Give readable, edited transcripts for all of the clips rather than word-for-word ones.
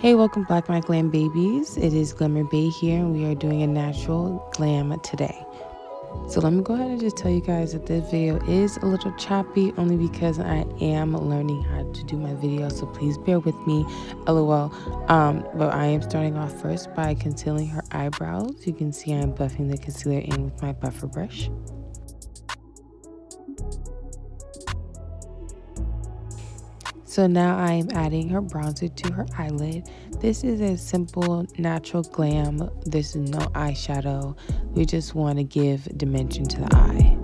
Hey, welcome back, my glam babies. It is Glamour Bay here, and we are doing a natural glam today. So let me go ahead and just tell you guys that this video is a little choppy, only because I am learning how to do my video. So please bear with me, lol. But I am starting off first by concealing her eyebrows. You can see I'm buffing the concealer in with my buffer brush. So now I am adding her bronzer to her eyelid. This is a simple natural glam. This is no eyeshadow. We just want to give dimension to the eye.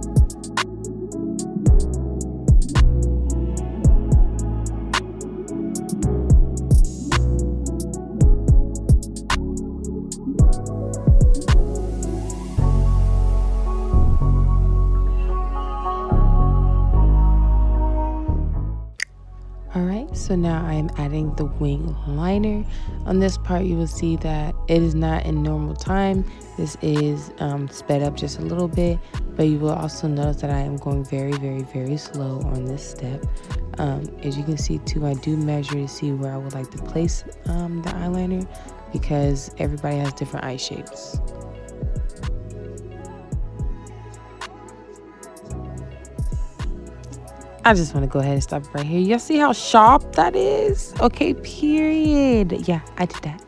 Alright, so now I am adding the wing liner. On this part, you will see that it is not in normal time. This is sped up just a little bit, but you will also notice that I am going very slow on this step. As you can see too, I do measure to see where I would like to place the eyeliner, because everybody has different eye shapes. I just want to go ahead and stop right here. Y'all see how sharp that is? Okay, period. Yeah, I did that.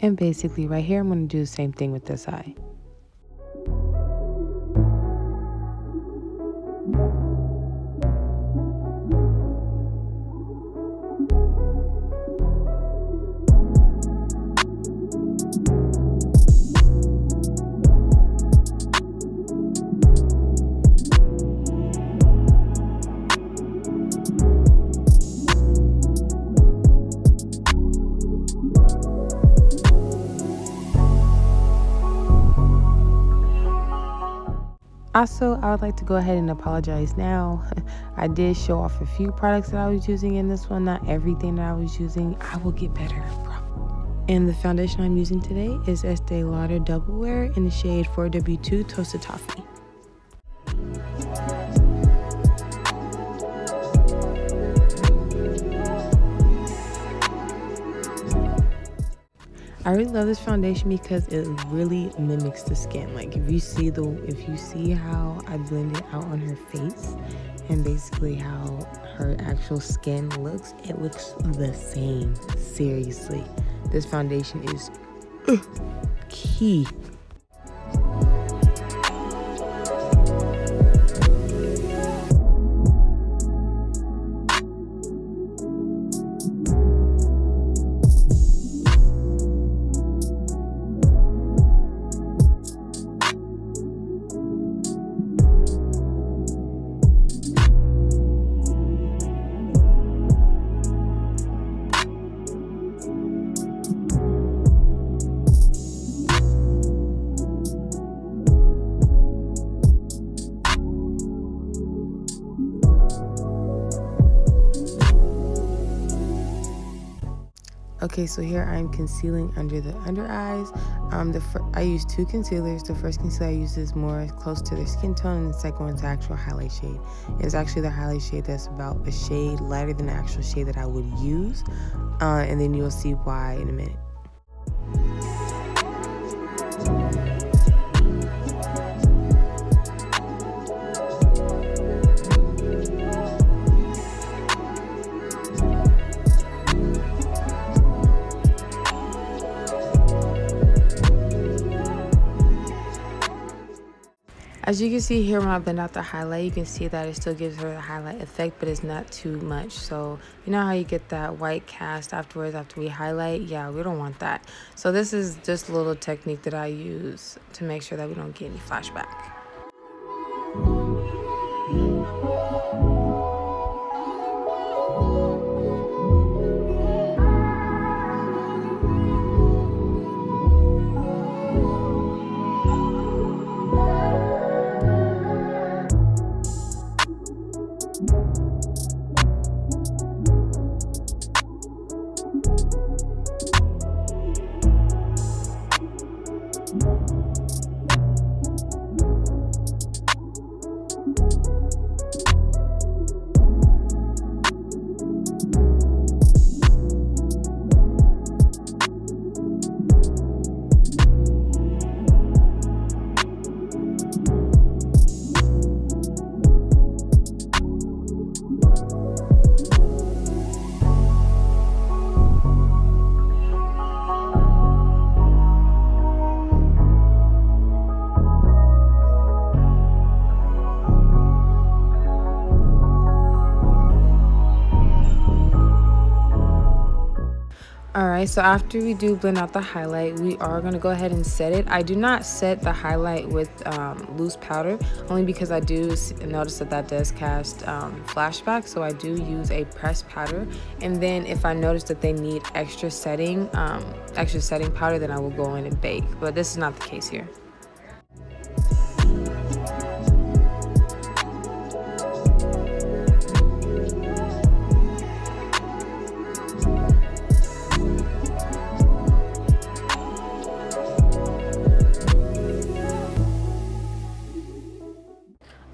And basically right here, I'm going to do the same thing with this eye. Also, I would like to go ahead and apologize now. I did show off a few products that I was using in this one, not everything that I was using. I will get better, bro. And the foundation I'm using today is Estee Lauder Double Wear in the shade 4W2 Toasted Toffee. I really love this foundation because it really mimics the skin. Like if you see how I blend it out on her face and basically how her actual skin looks, it looks the same. Seriously, this foundation is key. Okay, so here I'm concealing under the under eyes. I use two concealers. The first concealer I use is more close to their skin tone, and the second one's the actual highlight shade. And it's actually the highlight shade that's about a shade lighter than the actual shade that I would use. And then you'll see why in a minute. As you can see here, when I blend out the highlight, you can see that it still gives her the highlight effect, but it's not too much. So you know how you get that white cast afterwards after we highlight? Yeah, we don't want that. So this is just a little technique that I use to make sure that we don't get any flashback. Alright, so after we do blend out the highlight, we are going to go ahead and set it. I do not set the highlight with loose powder, only because I do notice that that does cast flashback, so I do use a pressed powder. And then if I notice that they need extra setting powder, then I will go in and bake. But this is not the case here.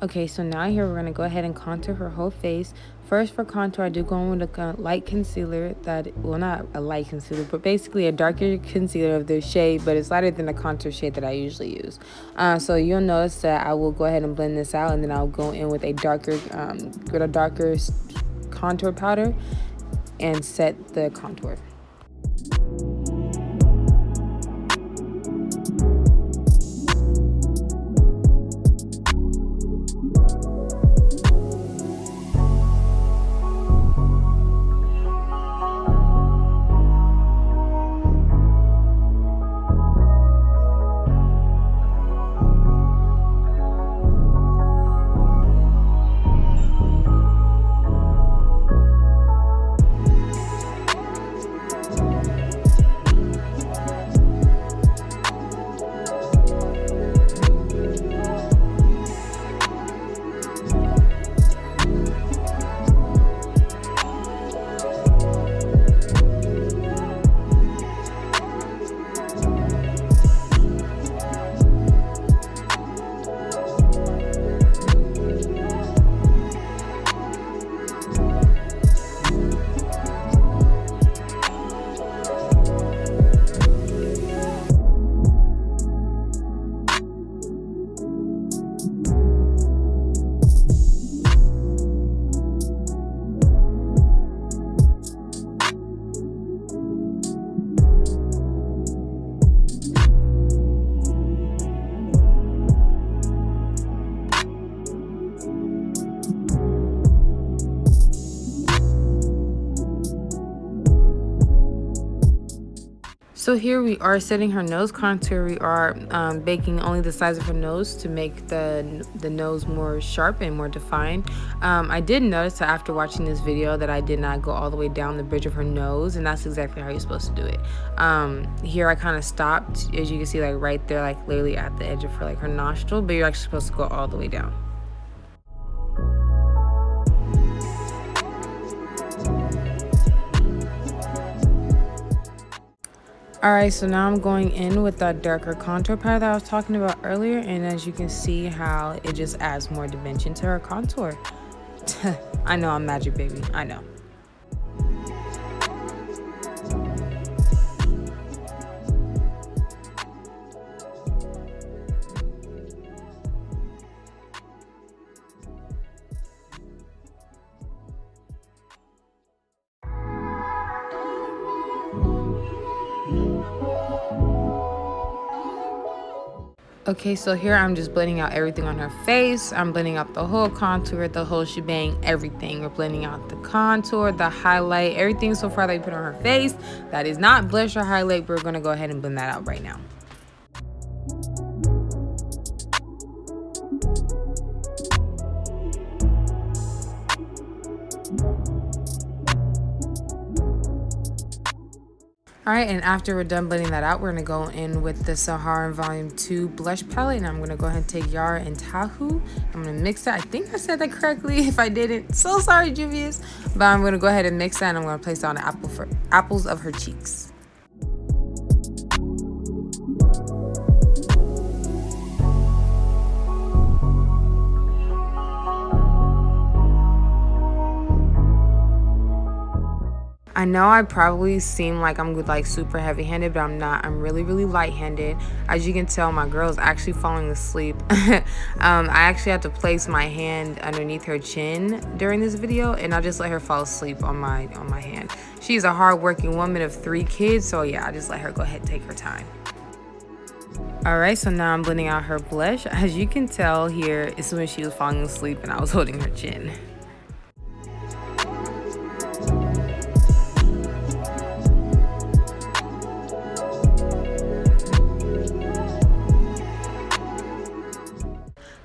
Okay, so now here we're going to go ahead and contour her whole face. First, for contour, I do go in with a light concealer that, well, not a light concealer, but basically a darker concealer of the shade, but it's lighter than the contour shade that I usually use. So you'll notice that I will go ahead and blend this out, and then I'll go in with a darker contour powder and set the contour. So here we are setting her nose contour. We are baking only the size of her nose to make the nose more sharp and more defined. I did notice that after watching this video that I did not go all the way down the bridge of her nose, and that's exactly how you're supposed to do it. Here I kind of stopped, as you can see, like right there, like literally at the edge of her, like her nostril, but you're actually supposed to go all the way down. Alright, so now I'm going in with that darker contour powder that I was talking about earlier, and as you can see how it just adds more dimension to her contour. I know I'm magic, baby. I know. Okay, so here I'm just blending out everything on her face. I'm blending out the whole contour, the whole shebang, everything. We're blending out the contour, the highlight, everything so far that we put on her face. That is not blush or highlight. We're going to go ahead and blend that out right now. Alright, and after we're done blending that out, we're going to go in with the Saharan Volume 2 blush palette, and I'm going to go ahead and take Yara and Tahu. I'm going to mix that. I think I said that correctly. If I didn't, so sorry, Juvius. But I'm going to go ahead and mix that, and I'm going to place it on the apples of her cheeks. I know I probably seem like I'm like super heavy-handed, but I'm not. I'm really light-handed. As you can tell, my girl is actually falling asleep. I actually had to place my hand underneath her chin during this video, and I just let her fall asleep on my hand. She's a hard-working woman of 3 kids, so yeah, I just let her go ahead and take her time. Alright, so now I'm blending out her blush. As you can tell here, as soon as she was falling asleep and I was holding her chin.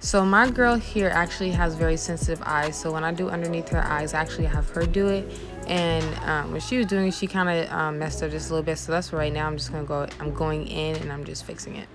So my girl here actually has very sensitive eyes, so when I do underneath her eyes, I actually have her do it. And when she was doing it, she kind of messed up just a little bit, so that's right now I'm going in and I'm just fixing it.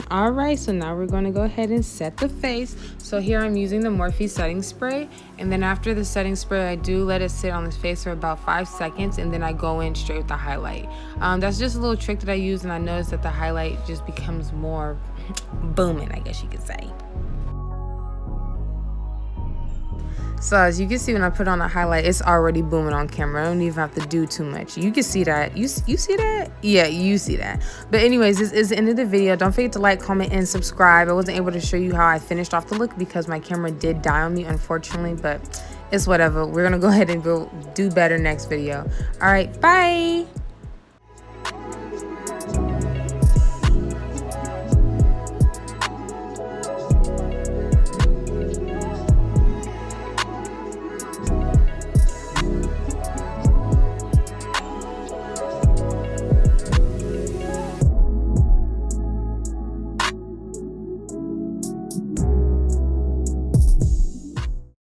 All right, so now we're going to go ahead and set the face. So here I'm using the Morphe setting spray, and then after the setting spray, I do let it sit on the face for about 5 seconds, and then I go in straight with the highlight. That's just a little trick that I use, and I noticed that the highlight just becomes more booming, I guess you could say. So as you can see, when I put on the highlight, it's already booming on camera. I don't even have to do too much. You can see that. You see that? Yeah, you see that. But anyways, this is the end of the video. Don't forget to like, comment, and subscribe. I wasn't able to show you how I finished off the look because my camera did die on me, unfortunately, but it's whatever. We're going to go ahead and go do better next video. All right, bye.